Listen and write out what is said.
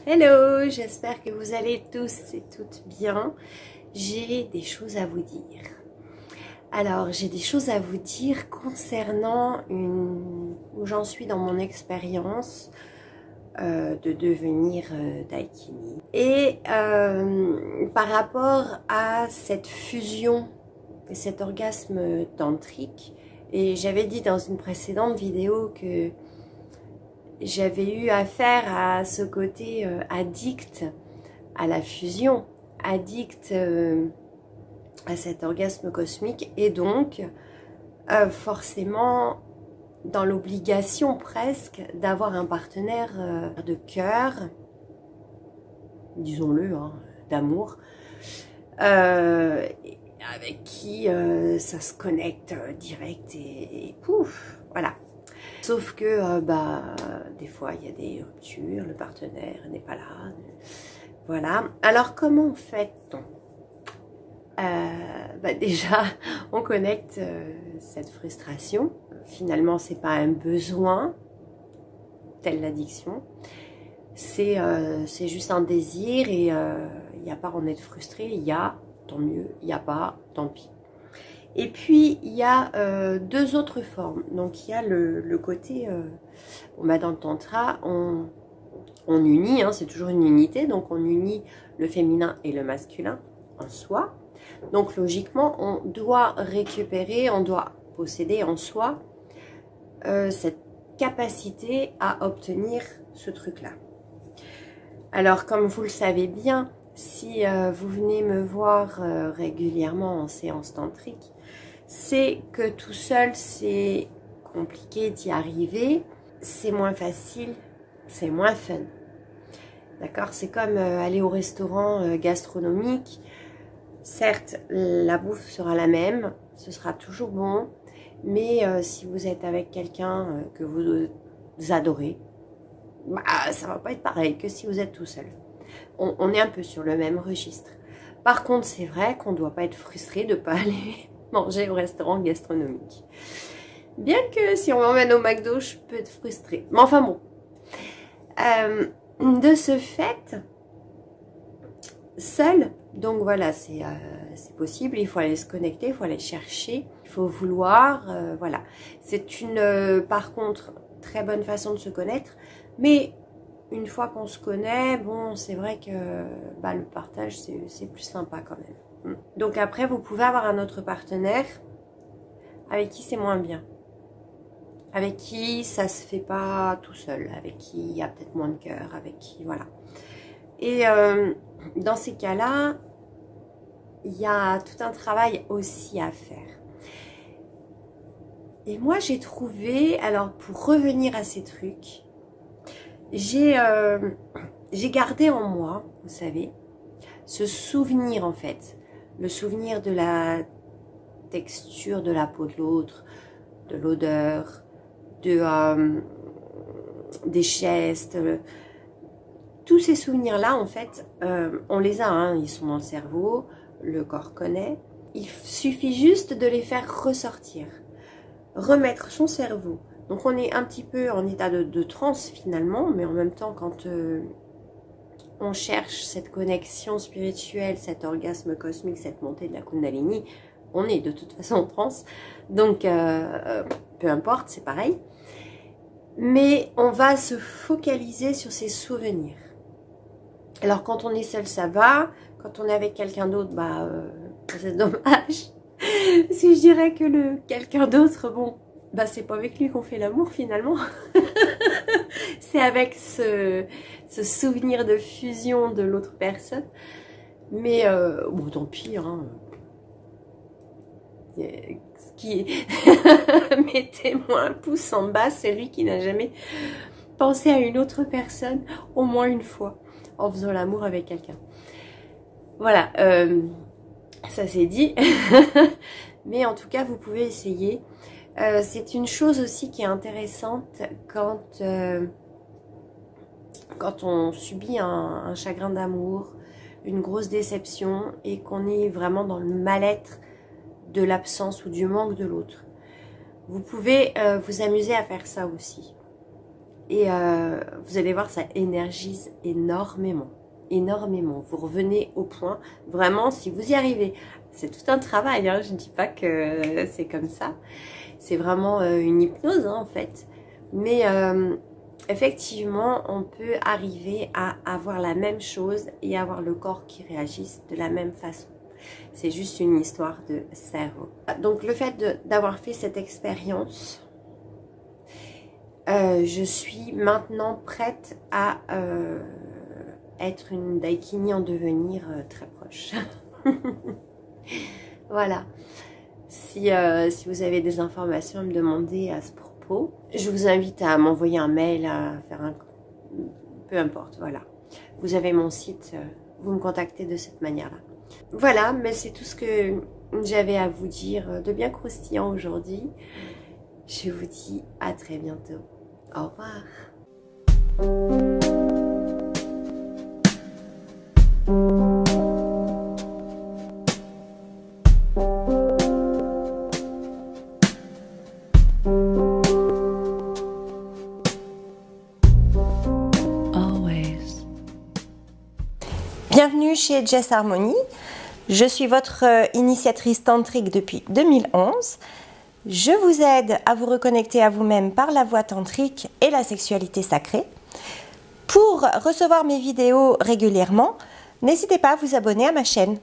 Hello, j'espère que vous allez tous et toutes bien. J'ai des choses à vous dire. Alors, j'ai des choses à vous dire concernant où j'en suis dans mon expérience de devenir Daikini. Et par rapport à cette fusion et cet orgasme tantrique, et j'avais dit dans une précédente vidéo que j'avais eu affaire à ce côté addict à la fusion, addict à cet orgasme cosmique et donc forcément dans l'obligation presque d'avoir un partenaire de cœur, disons-le, hein, d'amour, avec qui ça se connecte direct et pouf, voilà. Sauf que des fois il y a des ruptures, le partenaire n'est pas là, voilà. Alors comment fait-on? Déjà on connecte cette frustration. Finalement c'est pas un besoin tel l'addiction, c'est juste un désir et il n'y a pas à en être frustré, il y a, tant mieux, il n'y a pas, tant pis. Et puis, il y a deux autres formes. Donc, il y a le côté, dans le tantra, on unit, hein, c'est toujours une unité. Donc, on unit le féminin et le masculin en soi. Donc, logiquement, on doit récupérer, on doit posséder en soi cette capacité à obtenir ce truc-là. Alors, comme vous le savez bien, si vous venez me voir régulièrement en séance tantrique, c'est que tout seul c'est compliqué d'y arriver, c'est moins facile, c'est moins fun. D'accord? C'est comme aller au restaurant gastronomique. Certes, la bouffe sera la même, ce sera toujours bon, mais si vous êtes avec quelqu'un que vous adorez, ça va pas être pareil que si vous êtes tout seul. On est un peu sur le même registre. Par contre, c'est vrai qu'on ne doit pas être frustré de ne pas aller manger au restaurant gastronomique. Bien que si on m'emmène au McDo, je peux être frustrée. Mais enfin bon. De ce fait, seul, donc voilà, c'est possible. Il faut aller se connecter, il faut aller chercher, il faut vouloir. Voilà. C'est une, par contre, très bonne façon de se connaître. Mais une fois qu'on se connaît, bon, c'est vrai que le partage, c'est plus sympa quand même. Donc après, vous pouvez avoir un autre partenaire avec qui c'est moins bien. Avec qui ça se fait pas tout seul. Avec qui il y a peut-être moins de cœur. Avec qui, voilà. Et dans ces cas-là, il y a tout un travail aussi à faire. Et moi, j'ai trouvé, alors pour revenir à ces trucs, j'ai gardé en moi, vous savez, ce souvenir en fait. Le souvenir de la texture de la peau de l'autre, de l'odeur, des gestes. Tous ces souvenirs-là, en fait, on les a, hein, ils sont dans le cerveau, le corps connaît. Il suffit juste de les faire ressortir, remettre son cerveau. Donc on est un petit peu en état de transe finalement, mais en même temps quand on cherche cette connexion spirituelle, cet orgasme cosmique, cette montée de la Kundalini, on est de toute façon en transe. Donc peu importe, c'est pareil. Mais on va se focaliser sur ces souvenirs. Alors quand on est seul, ça va. Quand on est avec quelqu'un d'autre, c'est dommage. Parce que je dirais que le quelqu'un d'autre, bon, c'est pas avec lui qu'on fait l'amour finalement. C'est avec ce souvenir de fusion de l'autre personne. Mais bon, tant pis, hein. Mettez-moi un pouce en bas, celui qui n'a jamais pensé à une autre personne au moins une fois en faisant l'amour avec quelqu'un. Voilà, ça c'est dit. Mais en tout cas, vous pouvez essayer. C'est une chose aussi qui est intéressante quand on subit un chagrin d'amour, une grosse déception et qu'on est vraiment dans le mal-être de l'absence ou du manque de l'autre. Vous pouvez vous amuser à faire ça aussi. Et vous allez voir, ça énergise énormément. Énormément. Vous revenez au point. Vraiment, si vous y arrivez, c'est tout un travail. Hein, je ne dis pas que c'est comme ça. C'est vraiment une hypnose, hein, en fait. Mais effectivement, on peut arriver à avoir la même chose et avoir le corps qui réagisse de la même façon. C'est juste une histoire de cerveau. Donc le fait d'avoir fait cette expérience, je suis maintenant prête à être une Daikini en devenir très proche. Voilà. Si vous avez des informations à me demander à ce propos, je vous invite à m'envoyer un mail, à faire un... peu importe, voilà. Vous avez mon site, vous me contactez de cette manière-là. Voilà, mais c'est tout ce que j'avais à vous dire de bien croustillant aujourd'hui. Je vous dis à très bientôt. Au revoir. Bienvenue chez Jess Harmony. Je suis votre initiatrice tantrique depuis 2011. Je vous aide à vous reconnecter à vous-même par la voie tantrique et la sexualité sacrée. Pour recevoir mes vidéos régulièrement, n'hésitez pas à vous abonner à ma chaîne.